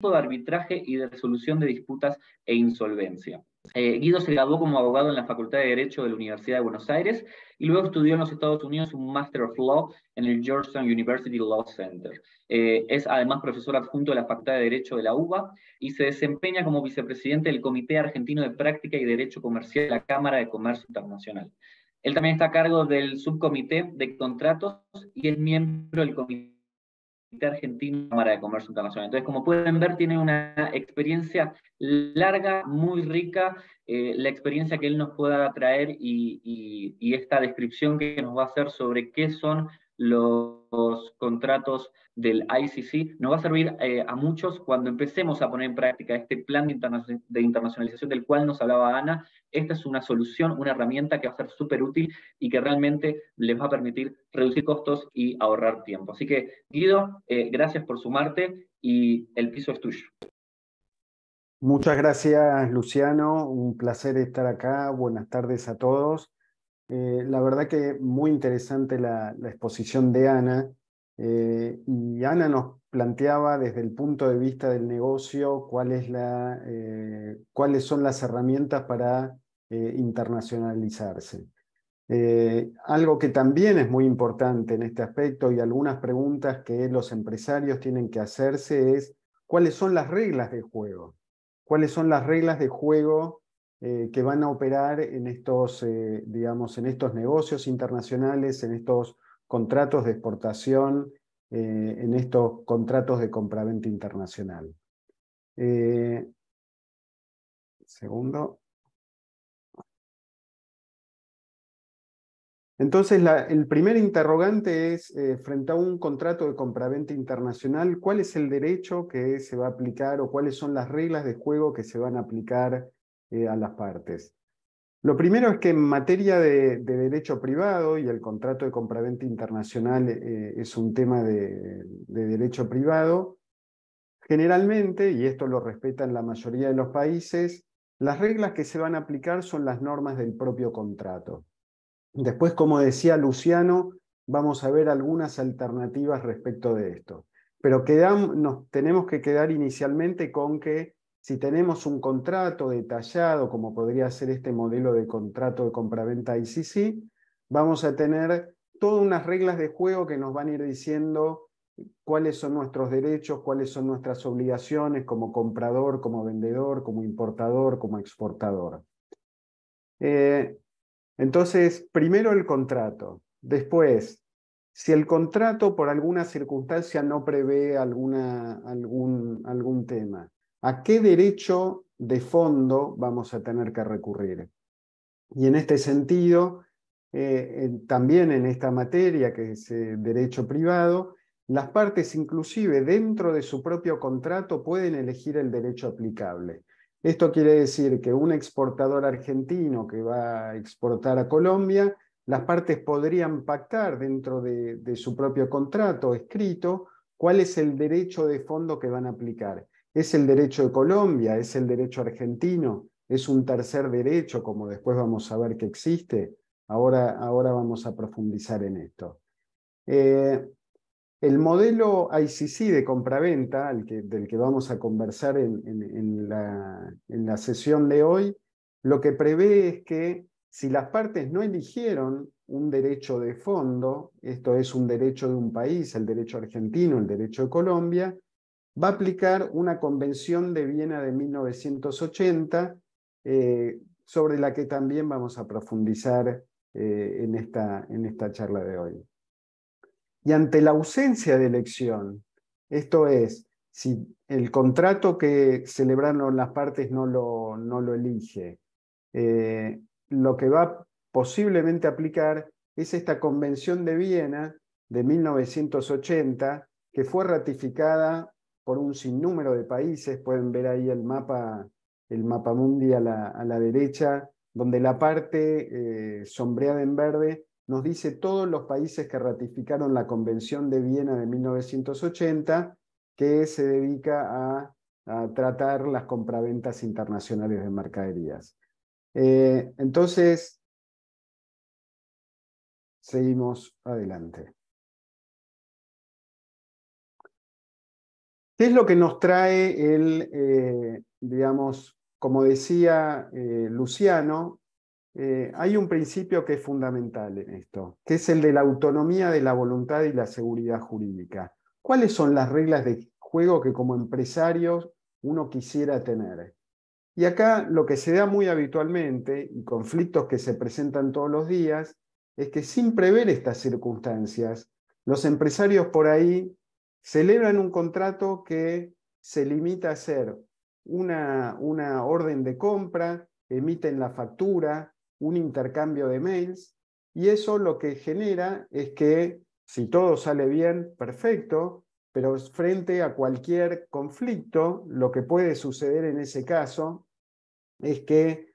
de arbitraje y de resolución de disputas e insolvencia. Guido se graduó como abogado en la Facultad de Derecho de la Universidad de Buenos Aires y luego estudió en los Estados Unidos un Master of Law en el Georgetown University Law Center. Es además profesor adjunto de la Facultad de Derecho de la UBA y se desempeña como vicepresidente del Comité Argentino de Práctica y Derecho Comercial de la Cámara de Comercio Internacional. Él también está a cargo del subcomité de contratos y es miembro del Comité Argentino de la Cámara de Comercio Internacional. Entonces, como pueden ver, tiene una experiencia larga, muy rica, la experiencia que él nos pueda traer y esta descripción que nos va a hacer sobre qué son los contratos del ICC, nos va a servir a muchos cuando empecemos a poner en práctica este plan de internacionalización del cual nos hablaba Ana. Esta es una solución, una herramienta que va a ser súper útil y que realmente les va a permitir reducir costos y ahorrar tiempo. Así que, Guido, gracias por sumarte y el piso es tuyo. Muchas gracias, Luciano. Un placer estar acá. Buenas tardes a todos. La verdad que muy interesante la exposición de Ana. Y Ana nos planteaba desde el punto de vista del negocio cuáles son las herramientas para internacionalizarse. Algo que también es muy importante en este aspecto y algunas preguntas que los empresarios tienen que hacerse es cuáles son las reglas de juego. ¿Cuáles son las reglas de juego que van a operar en estos, digamos, en estos negocios internacionales, en estos contratos de exportación, en estos contratos de compraventa internacional? Segundo. Entonces, el primer interrogante es, frente a un contrato de compraventa internacional, ¿cuál es el derecho que se va a aplicar o cuáles son las reglas de juego que se van a aplicar a las partes? Lo primero es que en materia de derecho privado, y el contrato de compraventa internacional es un tema de derecho privado, generalmente, y esto lo respetan la mayoría de los países, las reglas que se van a aplicar son las normas del propio contrato. Después, como decía Luciano, vamos a ver algunas alternativas respecto de esto. Pero nos tenemos que quedar inicialmente con que si tenemos un contrato detallado, como podría ser este modelo de contrato de compraventa ICC, vamos a tener todas unas reglas de juego que nos van a ir diciendo cuáles son nuestros derechos, cuáles son nuestras obligaciones como comprador, como vendedor, como importador, como exportador. Entonces, primero el contrato. Después, si el contrato por alguna circunstancia no prevé algún tema, ¿a qué derecho de fondo vamos a tener que recurrir? Y en este sentido, también en esta materia, que es derecho privado, las partes inclusive dentro de su propio contrato pueden elegir el derecho aplicable. Esto quiere decir que un exportador argentino que va a exportar a Colombia, las partes podrían pactar dentro de su propio contrato escrito cuál es el derecho de fondo que van a aplicar. ¿Es el derecho de Colombia? ¿Es el derecho argentino? ¿Es un tercer derecho, como después vamos a ver que existe? Ahora vamos a profundizar en esto. El modelo ICC de compraventa, del que vamos a conversar en la sesión de hoy, lo que prevé es que si las partes no eligieron un derecho de fondo, esto es un derecho de un país, el derecho argentino, el derecho de Colombia, va a aplicar una Convención de Viena de 1980, sobre la que también vamos a profundizar en esta charla de hoy. Y ante la ausencia de elección, esto es, si el contrato que celebraron las partes no lo elige, lo que va posiblemente a aplicar es esta Convención de Viena de 1980, que fue ratificada por un sinnúmero de países. Pueden ver ahí el mapa mundi a la derecha, donde la parte sombreada en verde nos dice todos los países que ratificaron la Convención de Viena de 1980, que se dedica a tratar las compraventas internacionales de mercaderías. Entonces, seguimos adelante. ¿Qué es lo que nos trae digamos, como decía Luciano, hay un principio que es fundamental en esto, que es el de la autonomía de la voluntad y la seguridad jurídica. ¿Cuáles son las reglas de juego que como empresarios uno quisiera tener? Y acá lo que se da muy habitualmente, y conflictos que se presentan todos los días, es que sin prever estas circunstancias, los empresarios por ahí celebran un contrato que se limita a hacer una orden de compra, emiten la factura, un intercambio de mails, y eso lo que genera es que si todo sale bien, perfecto, pero frente a cualquier conflicto, lo que puede suceder en ese caso es que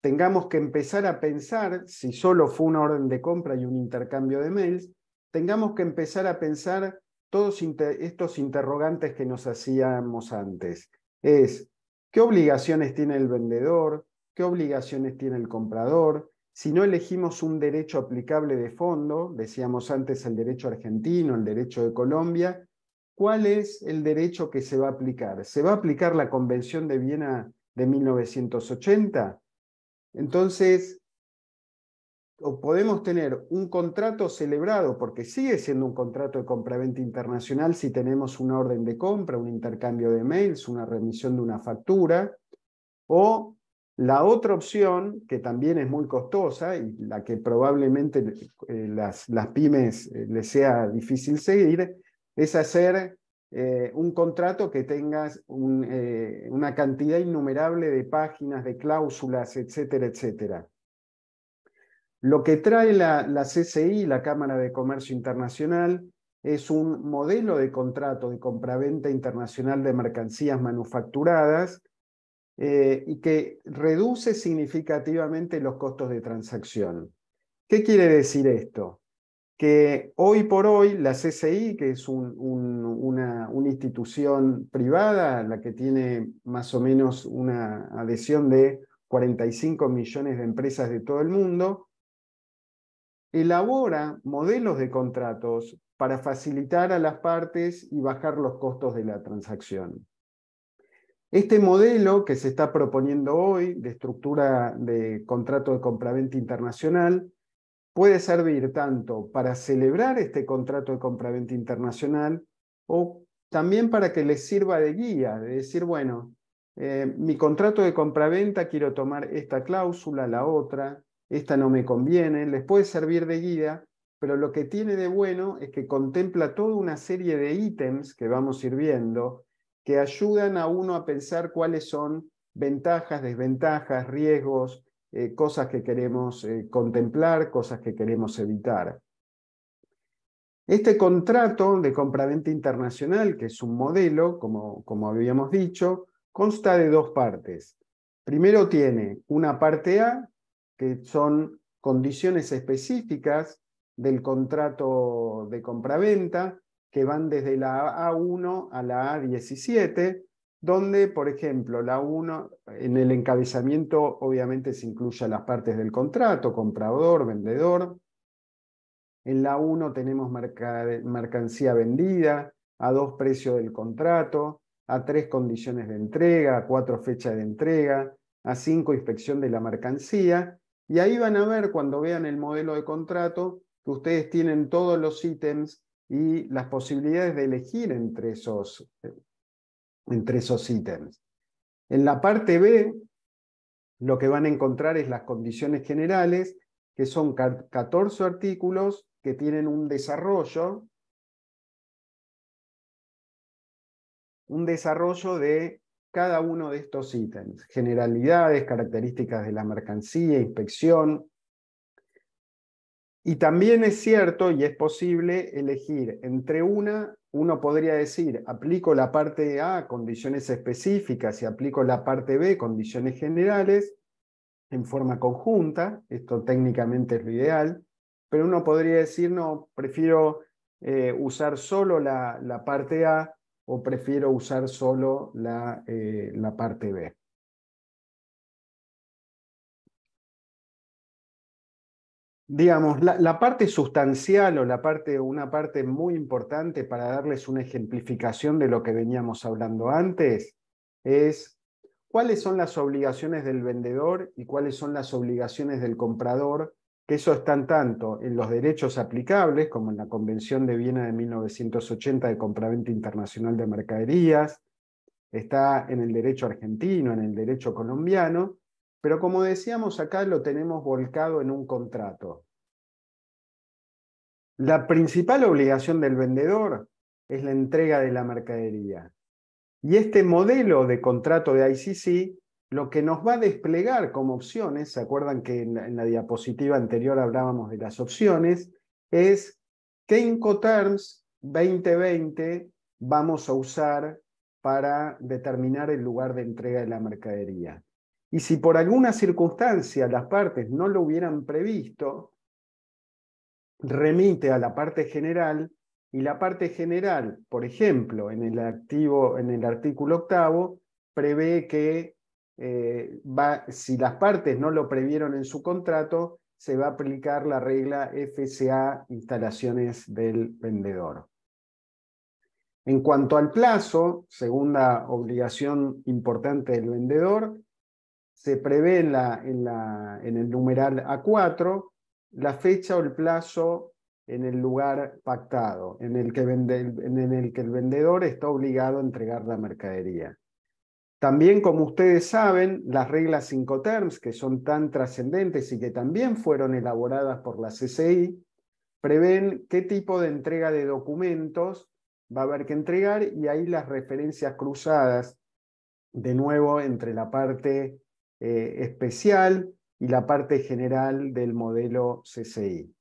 tengamos que empezar a pensar, si solo fue una orden de compra y un intercambio de mails, tengamos que empezar a pensar todos estos interrogantes que nos hacíamos antes. Es, ¿qué obligaciones tiene el vendedor? ¿Qué obligaciones tiene el comprador? Si no elegimos un derecho aplicable de fondo, decíamos antes el derecho argentino, el derecho de Colombia, ¿cuál es el derecho que se va a aplicar? ¿Se va a aplicar la Convención de Viena de 1980? Entonces, o podemos tener un contrato celebrado, porque sigue siendo un contrato de compraventa internacional si tenemos una orden de compra, un intercambio de mails, una remisión de una factura, o la otra opción, que también es muy costosa y la que probablemente las pymes les sea difícil seguir, es hacer un contrato que tenga una cantidad innumerable de páginas, de cláusulas, etcétera, etcétera. Lo que trae la CCI, la Cámara de Comercio Internacional, es un modelo de contrato de compraventa internacional de mercancías manufacturadas y que reduce significativamente los costos de transacción. ¿Qué quiere decir esto? Que hoy por hoy la CCI, que es una institución privada, la que tiene más o menos una adhesión de 45 millones de empresas de todo el mundo, elabora modelos de contratos para facilitar a las partes y bajar los costos de la transacción. Este modelo que se está proponiendo hoy de estructura de contrato de compraventa internacional puede servir tanto para celebrar este contrato de compraventa internacional o también para que les sirva de guía, de decir, bueno, mi contrato de compraventa quiero tomar esta cláusula, la otra, esta no me conviene, les puede servir de guía, pero lo que tiene de bueno es que contempla toda una serie de ítems que vamos a ir viendo que ayudan a uno a pensar cuáles son ventajas, desventajas, riesgos, cosas que queremos contemplar, cosas que queremos evitar. Este contrato de compraventa internacional, que es un modelo, como habíamos dicho, consta de dos partes. Primero tiene una parte A, que son condiciones específicas del contrato de compraventa, que van desde la A1 a la A17, donde, por ejemplo, la 1, en el encabezamiento obviamente se incluyen las partes del contrato, comprador, vendedor. En la 1 tenemos mercancía vendida, A2 precio del contrato, A3 condiciones de entrega, A4 fecha de entrega, A5 inspección de la mercancía, y ahí van a ver cuando vean el modelo de contrato que ustedes tienen todos los ítems y las posibilidades de elegir entre esos ítems. En la parte B, lo que van a encontrar es las condiciones generales, que son 14 artículos que tienen un desarrollo de cada uno de estos ítems. Generalidades, características de la mercancía, inspección. Y también es cierto y es posible elegir entre uno podría decir, aplico la parte A, condiciones específicas, y aplico la parte B, condiciones generales, en forma conjunta, esto técnicamente es lo ideal, pero uno podría decir, no, prefiero usar solo la parte A o prefiero usar solo la parte B. Digamos, la parte sustancial o una parte muy importante para darles una ejemplificación de lo que veníamos hablando antes es cuáles son las obligaciones del vendedor y cuáles son las obligaciones del comprador, que eso están tanto en los derechos aplicables, como en la Convención de Viena de 1980 de Compraventa Internacional de Mercaderías, está en el derecho argentino, en el derecho colombiano, pero como decíamos acá lo tenemos volcado en un contrato. La principal obligación del vendedor es la entrega de la mercadería. Y este modelo de contrato de ICC lo que nos va a desplegar como opciones, ¿se acuerdan que en la diapositiva anterior hablábamos de las opciones? Es qué Incoterms 2020 vamos a usar para determinar el lugar de entrega de la mercadería. Y si por alguna circunstancia las partes no lo hubieran previsto, remite a la parte general, y la parte general, por ejemplo, en el artículo 8, prevé que si las partes no lo previeron en su contrato, se va a aplicar la regla FCA instalaciones del vendedor. En cuanto al plazo, segunda obligación importante del vendedor, se prevé en el numeral A4 la fecha o el plazo en el lugar pactado, en el que el vendedor está obligado a entregar la mercadería. También, como ustedes saben, las reglas Incoterms, que son tan trascendentes y que también fueron elaboradas por la CCI, prevén qué tipo de entrega de documentos va a haber que entregar, y ahí las referencias cruzadas, de nuevo, entre la parte especial y la parte general del modelo CCI.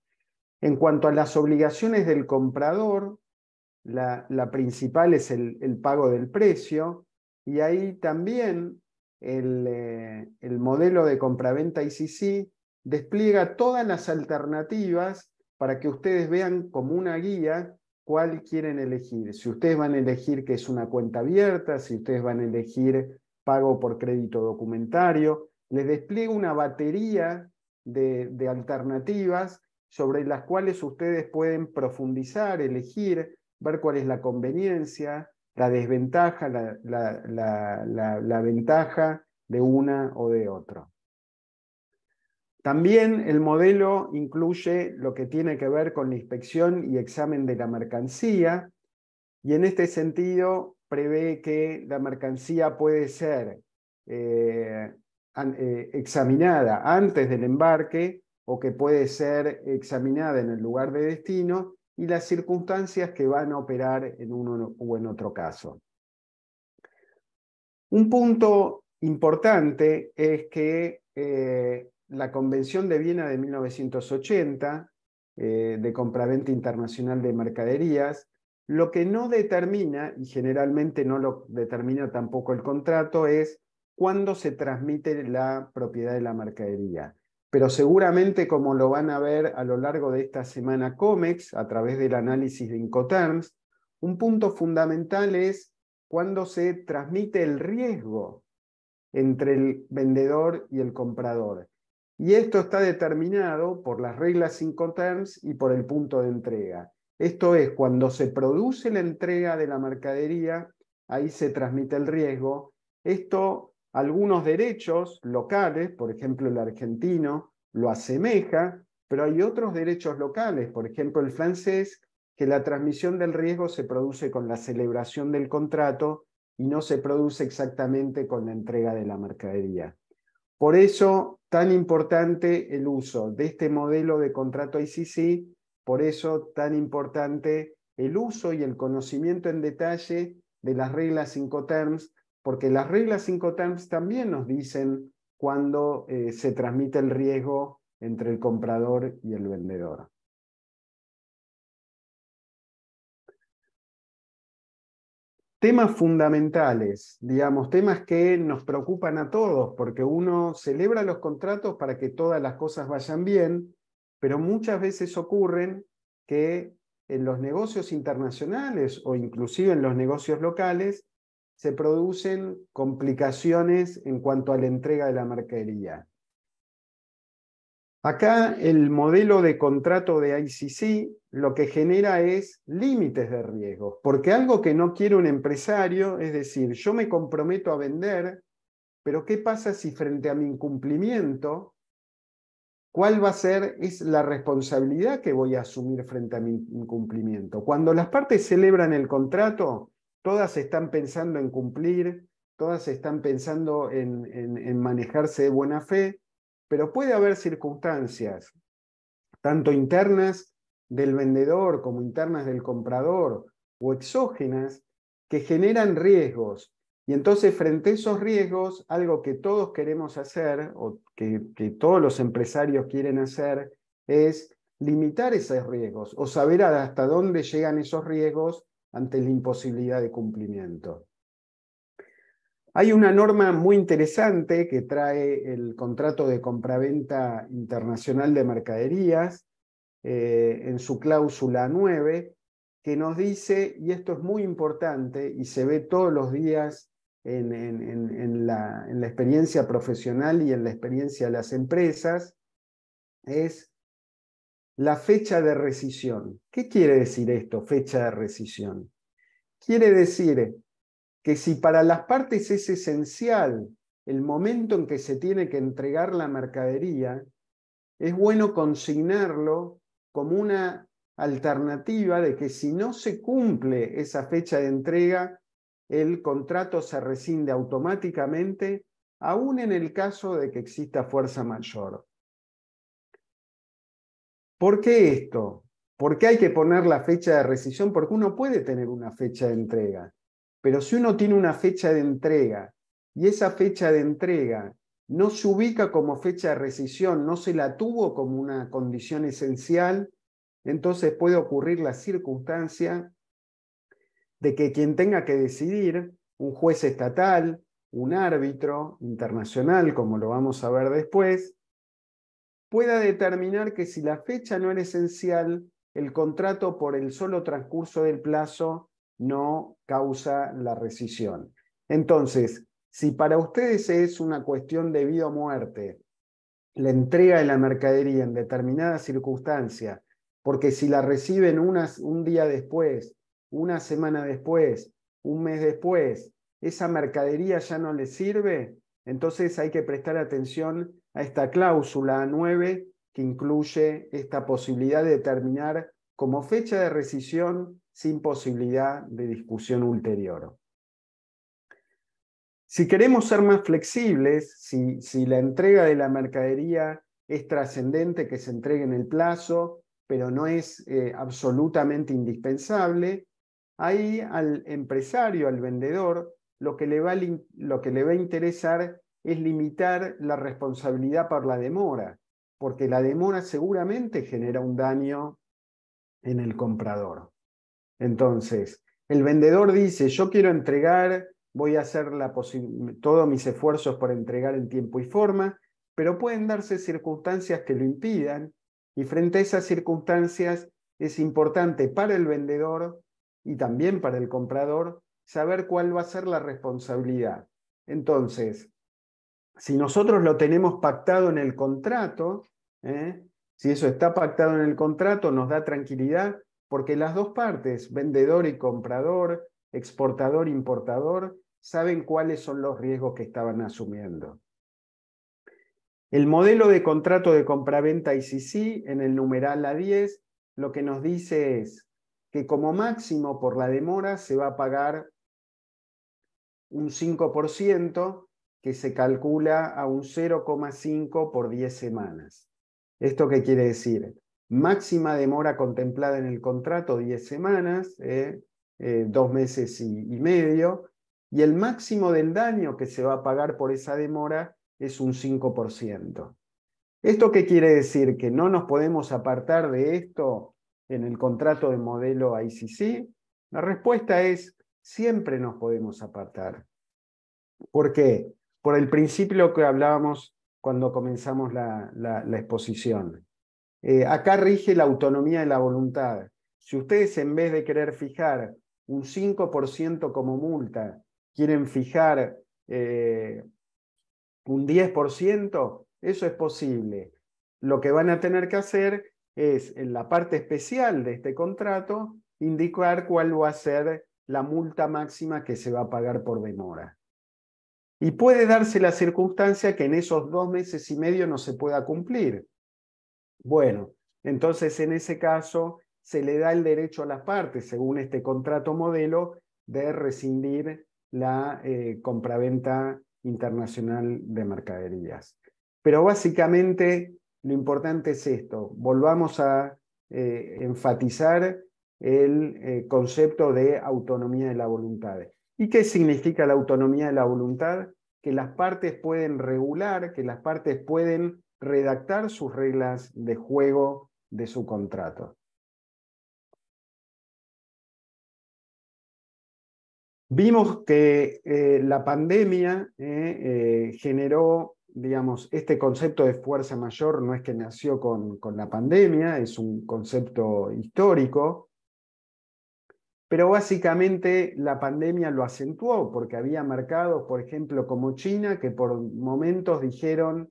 En cuanto a las obligaciones del comprador, la principal es el pago del precio, y ahí también el modelo de compraventa ICC despliega todas las alternativas para que ustedes vean como una guía cuál quieren elegir. Si ustedes van a elegir que es una cuenta abierta, si ustedes van a elegir pago por crédito documentario, les despliega una batería de alternativas sobre las cuales ustedes pueden profundizar, elegir, ver cuál es la conveniencia, la desventaja, la ventaja de una o de otra. También el modelo incluye lo que tiene que ver con la inspección y examen de la mercancía, y en este sentido prevé que la mercancía puede ser examinada antes del embarque, o que puede ser examinada en el lugar de destino, y las circunstancias que van a operar en uno o en otro caso. Un punto importante es que la Convención de Viena de 1980, de compraventa internacional de mercaderías, lo que no determina, y generalmente no lo determina tampoco el contrato, es cuándo se transmite la propiedad de la mercadería. Pero seguramente, como lo van a ver a lo largo de esta semana COMEX, a través del análisis de Incoterms, un punto fundamental es cuando se transmite el riesgo entre el vendedor y el comprador. Y esto está determinado por las reglas Incoterms y por el punto de entrega. Esto es, cuando se produce la entrega de la mercadería, ahí se transmite el riesgo. Esto, algunos derechos locales, por ejemplo el argentino, lo asemeja, pero hay otros derechos locales, por ejemplo el francés, que la transmisión del riesgo se produce con la celebración del contrato y no se produce exactamente con la entrega de la mercadería. Por eso, tan importante el uso de este modelo de contrato ICC, por eso tan importante el uso y el conocimiento en detalle de las reglas Incoterms, porque las reglas Incoterms también nos dicen cuándo se transmite el riesgo entre el comprador y el vendedor. Temas fundamentales, digamos, temas que nos preocupan a todos, porque uno celebra los contratos para que todas las cosas vayan bien, pero muchas veces ocurren que en los negocios internacionales o inclusive en los negocios locales se producen complicaciones en cuanto a la entrega de la mercadería. Acá el modelo de contrato de ICC lo que genera es límites de riesgos, porque algo que no quiere un empresario, es decir, yo me comprometo a vender, pero ¿qué pasa si frente a mi incumplimiento, cuál va a ser la responsabilidad que voy a asumir frente a mi incumplimiento? Cuando las partes celebran el contrato, todas están pensando en cumplir, todas están pensando en manejarse de buena fe, pero puede haber circunstancias, tanto internas del vendedor como internas del comprador o exógenas, que generan riesgos. Y entonces, frente a esos riesgos, algo que todos queremos hacer, o que todos los empresarios quieren hacer, es limitar esos riesgos o saber hasta dónde llegan esos riesgos ante la imposibilidad de cumplimiento. Hay una norma muy interesante que trae el contrato de compraventa internacional de mercaderías en su cláusula 9, que nos dice, y esto es muy importante y se ve todos los días en la experiencia profesional y en la experiencia de las empresas, es la fecha de rescisión. ¿Qué quiere decir esto, fecha de rescisión? Quiere decir que si para las partes es esencial el momento en que se tiene que entregar la mercadería, es bueno consignarlo como una alternativa de que si no se cumple esa fecha de entrega, el contrato se rescinde automáticamente, aún en el caso de que exista fuerza mayor. ¿Por qué esto? ¿Por qué hay que poner la fecha de rescisión? Porque uno puede tener una fecha de entrega, pero si uno tiene una fecha de entrega y esa fecha de entrega no se ubica como fecha de rescisión, no se la tuvo como una condición esencial, entonces puede ocurrir la circunstancia de que quien tenga que decidir, un juez estatal, un árbitro internacional, como lo vamos a ver después, pueda determinar que si la fecha no era esencial, el contrato por el solo transcurso del plazo no causa la rescisión. Entonces, si para ustedes es una cuestión de vida o muerte, la entrega de la mercadería en determinada circunstancia, porque si la reciben un día después, una semana después, un mes después, esa mercadería ya no les sirve, entonces hay que prestar atención a esta cláusula 9 que incluye esta posibilidad de determinar como fecha de rescisión sin posibilidad de discusión ulterior. Si queremos ser más flexibles, si la entrega de la mercadería es trascendente, que se entregue en el plazo, pero no es absolutamente indispensable, ahí al empresario, al vendedor, lo que le va a interesar es limitar la responsabilidad por la demora, porque la demora seguramente genera un daño en el comprador. Entonces, el vendedor dice, yo quiero entregar, voy a hacer todos mis esfuerzos por entregar en tiempo y forma, pero pueden darse circunstancias que lo impidan, y frente a esas circunstancias es importante para el vendedor y también para el comprador saber cuál va a ser la responsabilidad. Entonces, si nosotros lo tenemos pactado en el contrato, si eso está pactado en el contrato, nos da tranquilidad, porque las dos partes, vendedor y comprador, exportador e importador, saben cuáles son los riesgos que estaban asumiendo. El modelo de contrato de compraventa ICC, en el numeral A10, lo que nos dice es que como máximo por la demora se va a pagar un 5%, que se calcula a un 0,5 por 10 semanas. ¿Esto qué quiere decir? Máxima demora contemplada en el contrato, 10 semanas, 2 meses y medio, y el máximo del daño que se va a pagar por esa demora es un 5%. ¿Esto qué quiere decir? ¿Que no nos podemos apartar de esto en el contrato de modelo ICC? La respuesta es, siempre nos podemos apartar. ¿Por qué? Por el principio que hablábamos cuando comenzamos la exposición. Acá rige la autonomía de la voluntad. Si ustedes en vez de querer fijar un 5% como multa, quieren fijar un 10%, eso es posible. lo que van a tener que hacer es, en la parte especial de este contrato, indicar cuál va a ser la multa máxima que se va a pagar por demora. Y puede darse la circunstancia que en esos 2 meses y medio no se pueda cumplir. Bueno, entonces en ese caso se le da el derecho a las partes, según este contrato modelo, de rescindir la compraventa internacional de mercaderías. Pero básicamente lo importante es esto, volvamos a enfatizar el concepto de autonomía de la voluntad. ¿Y qué significa la autonomía de la voluntad? Que las partes pueden regular, que las partes pueden redactar sus reglas de juego de su contrato. Vimos que la pandemia generó, digamos, este concepto de fuerza mayor. No es que nació con la pandemia, es un concepto histórico, pero básicamente la pandemia lo acentuó porque había mercados, por ejemplo, como China, que por momentos dijeron,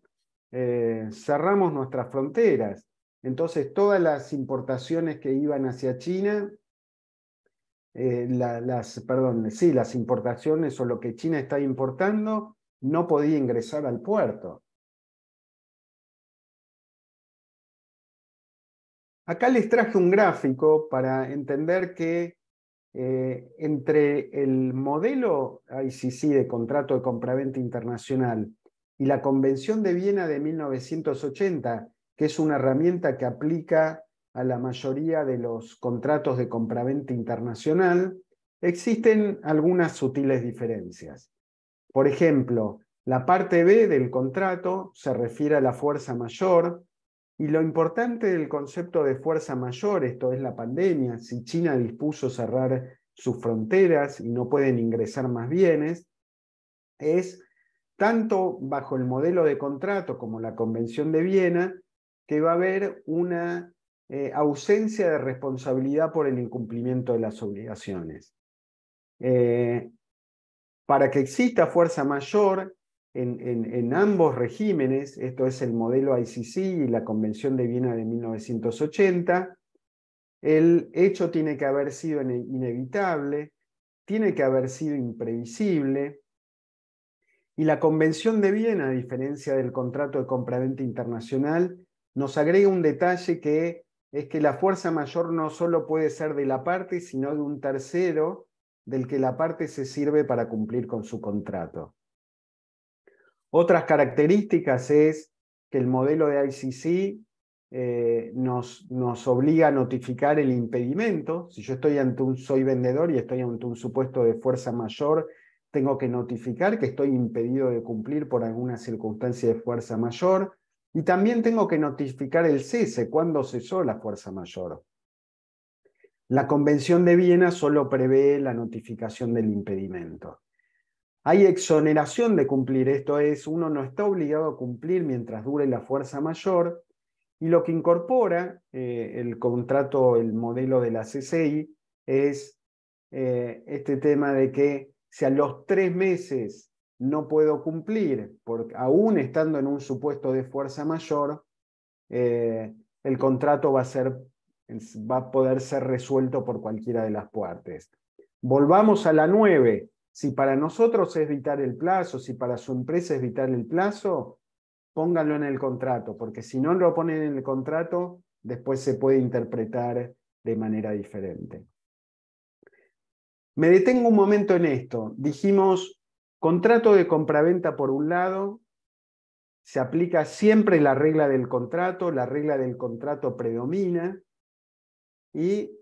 cerramos nuestras fronteras. Entonces todas las importaciones que iban hacia China, las importaciones o lo que China está importando no podía ingresar al puerto. Acá les traje un gráfico para entender que entre el modelo ICC de contrato de compraventa internacional y la Convención de Viena de 1980, que es una herramienta que aplica a la mayoría de los contratos de compraventa internacional, existen algunas sutiles diferencias. Por ejemplo, la parte B del contrato se refiere a la fuerza mayor, y lo importante del concepto de fuerza mayor, esto es la pandemia, si China dispuso cerrar sus fronteras y no pueden ingresar más bienes, es tanto bajo el modelo de contrato como la Convención de Viena, que va a haber una ausencia de responsabilidad por el incumplimiento de las obligaciones. Para que exista fuerza mayor en ambos regímenes, esto es el modelo ICC y la Convención de Viena de 1980, el hecho tiene que haber sido inevitable, tiene que haber sido imprevisible, y la Convención de Viena, a diferencia del contrato de compraventa internacional, nos agrega un detalle que es que la fuerza mayor no solo puede ser de la parte, sino de un tercero del que la parte se sirve para cumplir con su contrato. Otras características es que el modelo de ICC nos obliga a notificar el impedimento. Si yo soy vendedor y estoy ante un supuesto de fuerza mayor, tengo que notificar que estoy impedido de cumplir por alguna circunstancia de fuerza mayor, y también tengo que notificar el cese, cuándo cesó la fuerza mayor. La Convención de Viena solo prevé la notificación del impedimento. Hay exoneración de cumplir, esto es, uno no está obligado a cumplir mientras dure la fuerza mayor, y lo que incorpora el contrato, el modelo de la CCI, es este tema de que si a los 3 meses no puedo cumplir, aún estando en un supuesto de fuerza mayor, el contrato va a poder ser resuelto por cualquiera de las partes. Volvamos a la 9. Si para nosotros es vital el plazo, si para su empresa es vital el plazo, pónganlo en el contrato, porque si no lo ponen en el contrato, después se puede interpretar de manera diferente. Me detengo un momento en esto. Dijimos, contrato de compraventa por un lado, se aplica siempre la regla del contrato predomina, y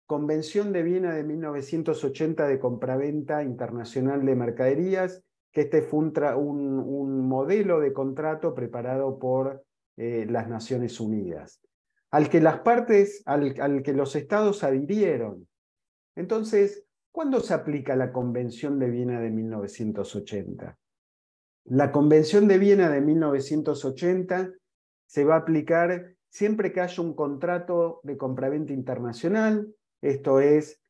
Convención de Viena de 1980 de compraventa internacional de mercaderías, que este fue un modelo de contrato preparado por las Naciones Unidas, al que las partes, al que los estados adhirieron. Entonces, ¿cuándo se aplica la Convención de Viena de 1980? La Convención de Viena de 1980 se va a aplicar siempre que haya un contrato de compraventa internacional, esto es,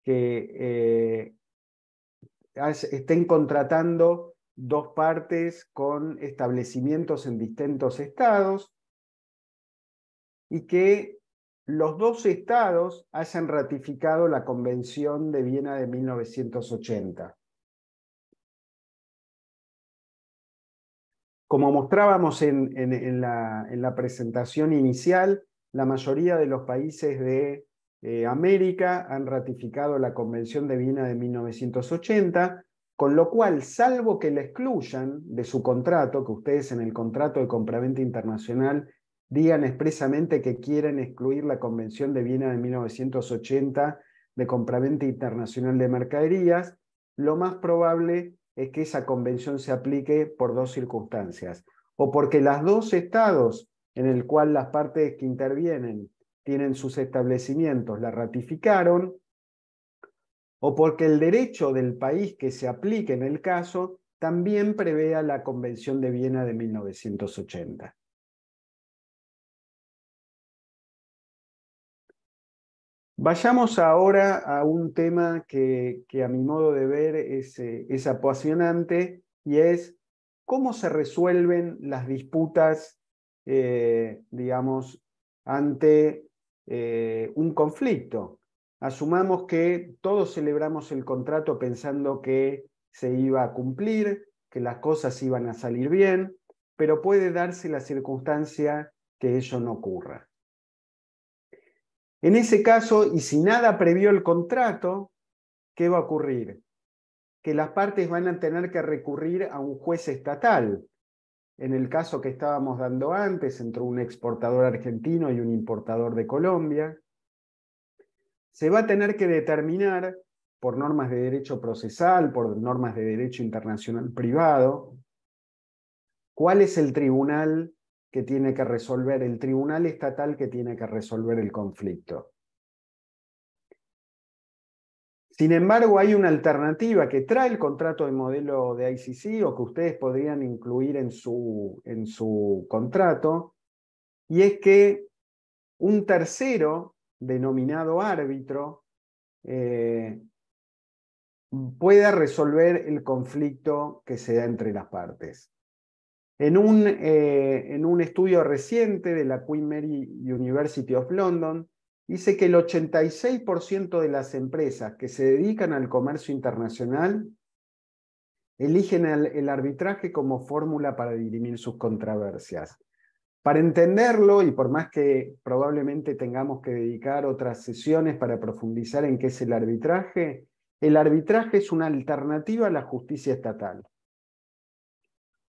que estén contratando 2 partes con establecimientos en distintos estados, y que los dos estados hayan ratificado la Convención de Viena de 1980. Como mostrábamos en la presentación inicial, la mayoría de los países de América han ratificado la Convención de Viena de 1980, con lo cual, salvo que la excluyan de su contrato, que ustedes en el contrato de compraventa internacional digan expresamente que quieren excluir la Convención de Viena de 1980 de compraventa internacional de mercaderías, lo más probable es que esa convención se aplique por dos circunstancias. O porque los dos estados en el cual las partes que intervienen tienen sus establecimientos la ratificaron, o porque el derecho del país que se aplique en el caso también prevea la Convención de Viena de 1980. Vayamos ahora a un tema que a mi modo de ver es apasionante, y es cómo se resuelven las disputas, digamos, ante un conflicto. Asumamos que todos celebramos el contrato pensando que se iba a cumplir, que las cosas iban a salir bien, pero puede darse la circunstancia que eso no ocurra. En ese caso, y si nada previó el contrato, ¿qué va a ocurrir? Que las partes van a tener que recurrir a un juez estatal. En el caso que estábamos dando antes, entre un exportador argentino y un importador de Colombia, se va a tener que determinar, por normas de derecho procesal, por normas de derecho internacional privado, cuál es el tribunal que tiene que resolver, el tribunal estatal que tiene que resolver el conflicto. Sin embargo, hay una alternativa que trae el contrato de modelo de ICC, o que ustedes podrían incluir en su contrato, y es que un tercero, denominado árbitro, pueda resolver el conflicto que se da entre las partes. En un estudio reciente de la Queen Mary University of London, dice que el 86% de las empresas que se dedican al comercio internacional eligen el arbitraje como fórmula para dirimir sus controversias. Para entenderlo, y por más que probablemente tengamos que dedicar otras sesiones para profundizar en qué es el arbitraje es una alternativa a la justicia estatal.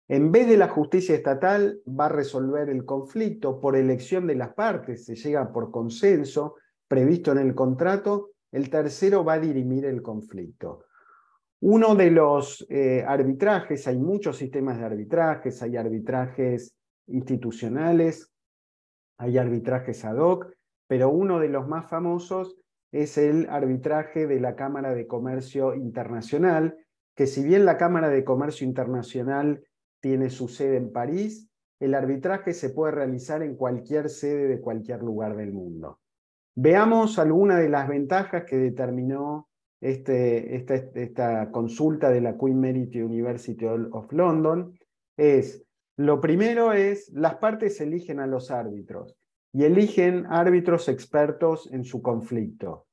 En vez de la justicia estatal, va a resolver el conflicto por elección de las partes, se llega por consenso previsto en el contrato, el tercero va a dirimir el conflicto. Uno de los arbitrajes, hay muchos sistemas de arbitrajes, hay arbitrajes institucionales, hay arbitrajes ad hoc, pero uno de los más famosos es el arbitraje de la Cámara de Comercio Internacional, que si bien la Cámara de Comercio Internacional tiene su sede en París, el arbitraje se puede realizar en cualquier sede de cualquier lugar del mundo. Veamos algunas de las ventajas que determinó esta consulta de la Queen Mary University of London. Lo primero es, las partes eligen a los árbitros, y eligen árbitros expertos en su conflicto.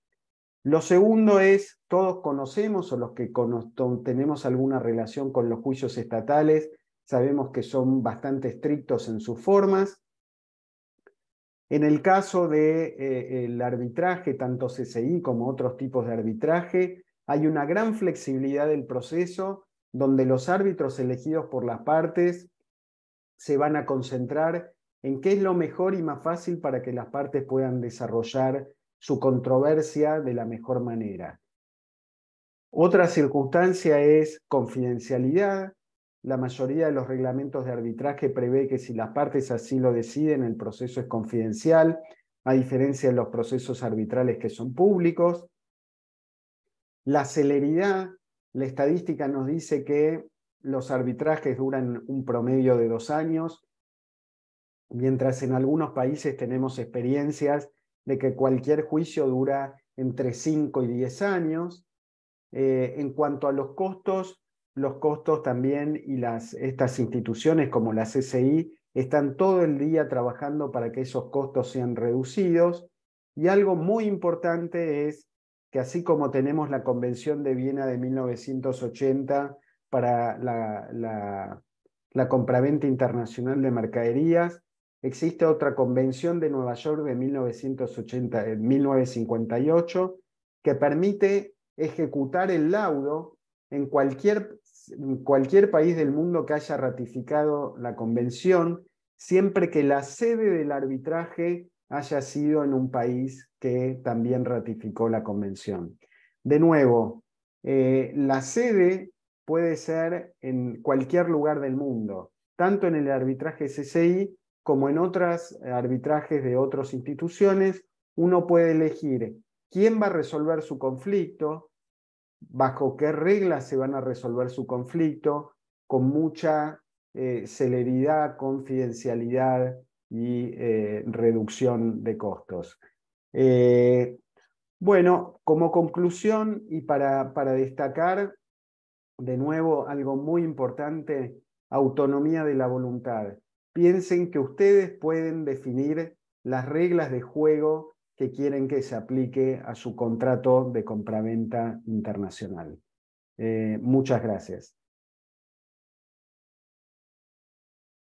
Lo segundo es, todos conocemos, o los que tenemos alguna relación con los juicios estatales, sabemos que son bastante estrictos en sus formas. En el caso del arbitraje, tanto CCI como otros tipos de arbitraje, hay una gran flexibilidad del proceso, donde los árbitros elegidos por las partes se van a concentrar en qué es lo mejor y más fácil para que las partes puedan desarrollar su controversia de la mejor manera. Otra circunstancia es confidencialidad. La mayoría de los reglamentos de arbitraje prevé que si las partes así lo deciden, el proceso es confidencial, a diferencia de los procesos arbitrales que son públicos. La celeridad, la estadística nos dice que los arbitrajes duran un promedio de 2 años, mientras en algunos países tenemos experiencias de que cualquier juicio dura entre 5 y 10 años. En cuanto a los costos también, y estas instituciones como la CCI están todo el día trabajando para que esos costos sean reducidos. Y algo muy importante es que así como tenemos la Convención de Viena de 1980 para la compraventa internacional de mercaderías, existe otra convención de Nueva York de 1958 que permite ejecutar el laudo en cualquier país del mundo que haya ratificado la convención, siempre que la sede del arbitraje haya sido en un país que también ratificó la convención. De nuevo, la sede puede ser en cualquier lugar del mundo, tanto en el arbitraje CCI como en otros arbitrajes de otras instituciones. Uno puede elegir quién va a resolver su conflicto, bajo qué reglas se van a resolver su conflicto, con mucha celeridad, confidencialidad y reducción de costos. Bueno, como conclusión y para destacar, de nuevo, algo muy importante, autonomía de la voluntad. Piensen que ustedes pueden definir las reglas de juego que quieren que se aplique a su contrato de compraventa internacional. Muchas gracias.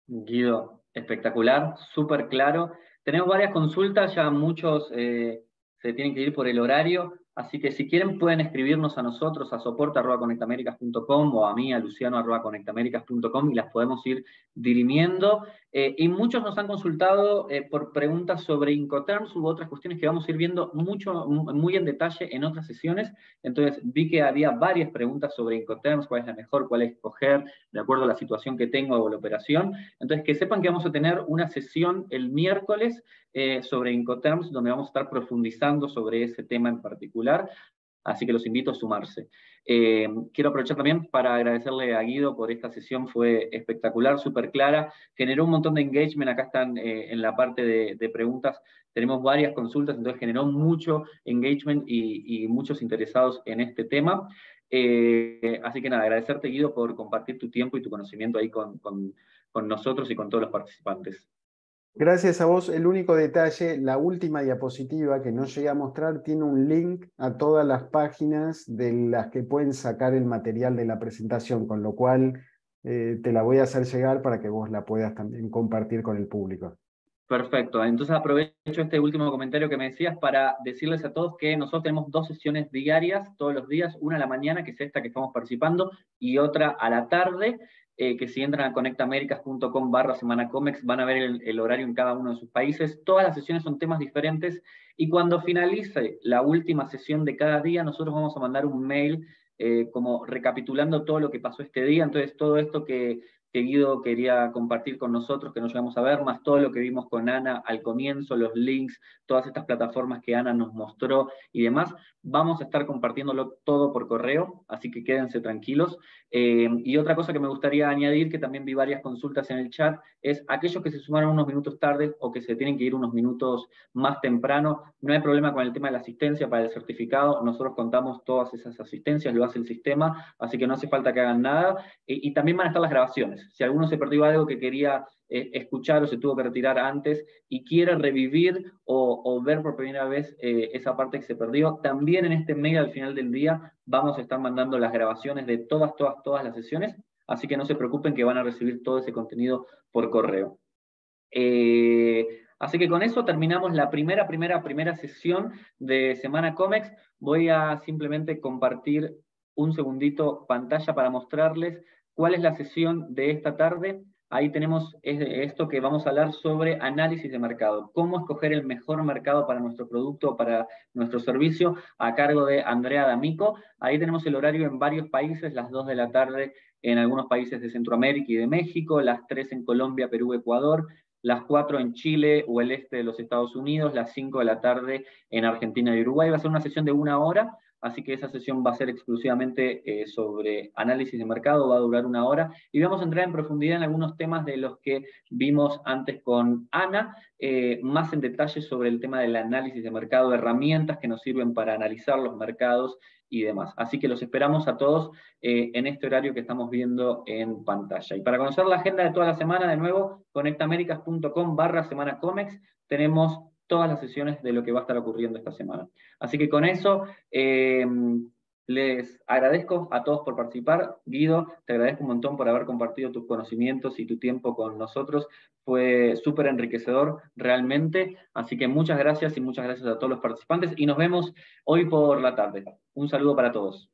Guido, espectacular, súper claro. Tenemos varias consultas, ya muchos se tienen que ir por el horario, así que si quieren pueden escribirnos a nosotros a soporte@conectamericas.com o a mí, a luciano@conectamericas.com y las podemos ir dirimiendo. Y muchos nos han consultado por preguntas sobre Incoterms u otras cuestiones que vamos a ir viendo muy en detalle en otras sesiones. Entonces vi que había varias preguntas sobre Incoterms, cuál es la mejor, cuál es escoger, de acuerdo a la situación que tengo o la operación. Entonces, que sepan que vamos a tener una sesión el miércoles sobre Incoterms, donde vamos a estar profundizando sobre ese tema en particular, así que los invito a sumarse. Quiero aprovechar también para agradecerle a Guido por esta sesión, fue espectacular, súper clara, generó un montón de engagement, acá están en la parte de preguntas, tenemos varias consultas, entonces generó mucho engagement y muchos interesados en este tema. Así que nada, agradecerte, Guido, por compartir tu tiempo y tu conocimiento ahí con nosotros y con todos los participantes. Gracias a vos. El único detalle, la última diapositiva que no llegué a mostrar, tiene un link a todas las páginas de las que pueden sacar el material de la presentación, con lo cual te la voy a hacer llegar para que vos la puedas también compartir con el público. Perfecto, entonces aprovecho este último comentario que me decías para decirles a todos que nosotros tenemos 2 sesiones diarias, todos los días, una a la mañana, que es esta que estamos participando, y otra a la tarde, que si entran a conectamericas.com/semanacomex van a ver el horario en cada uno de sus países. Todas las sesiones son temas diferentes, y cuando finalice la última sesión de cada día, nosotros vamos a mandar un mail como recapitulando todo lo que pasó este día. Entonces todo esto que Guido quería compartir con nosotros, que nos llegamos a ver, más todo lo que vimos con Ana al comienzo, los links, todas estas plataformas que Ana nos mostró y demás, vamos a estar compartiéndolo todo por correo, así que quédense tranquilos. Y otra cosa que me gustaría añadir, que también vi varias consultas en el chat, es aquellos que se sumaron unos minutos tarde o que se tienen que ir unos minutos más temprano, no hay problema con el tema de la asistencia para el certificado, nosotros contamos todas esas asistencias, lo hace el sistema, así que no hace falta que hagan nada, y también van a estar las grabaciones. Si alguno se perdió algo que quería escuchar o se tuvo que retirar antes y quiere revivir o ver por primera vez esa parte que se perdió, también en este mail al final del día vamos a estar mandando las grabaciones de todas las sesiones, así que no se preocupen que van a recibir todo ese contenido por correo. Así que con eso terminamos la primera sesión de Semana Comex. Voy a simplemente compartir un segundito pantalla para mostrarles cuál es la sesión de esta tarde. Ahí tenemos esto que vamos a hablar sobre análisis de mercado, cómo escoger el mejor mercado para nuestro producto, para nuestro servicio, a cargo de Andrea D'Amico. Ahí tenemos el horario en varios países, las 2 de la tarde en algunos países de Centroamérica y de México, las 3 en Colombia, Perú, Ecuador, las 4 en Chile o el este de los Estados Unidos, las 5 de la tarde en Argentina y Uruguay. Va a ser una sesión de 1 hora, así que esa sesión va a ser exclusivamente sobre análisis de mercado, va a durar 1 hora, y vamos a entrar en profundidad en algunos temas de los que vimos antes con Ana, más en detalle sobre el tema del análisis de mercado, herramientas que nos sirven para analizar los mercados y demás. Así que los esperamos a todos en este horario que estamos viendo en pantalla. Y para conocer la agenda de toda la semana, de nuevo, conectamericas.com/semanacomex, tenemos todas las sesiones de lo que va a estar ocurriendo esta semana. Así que con eso, les agradezco a todos por participar. Guido, te agradezco un montón por haber compartido tus conocimientos y tu tiempo con nosotros. Fue súper enriquecedor realmente. Así que muchas gracias y muchas gracias a todos los participantes y nos vemos hoy por la tarde. Un saludo para todos.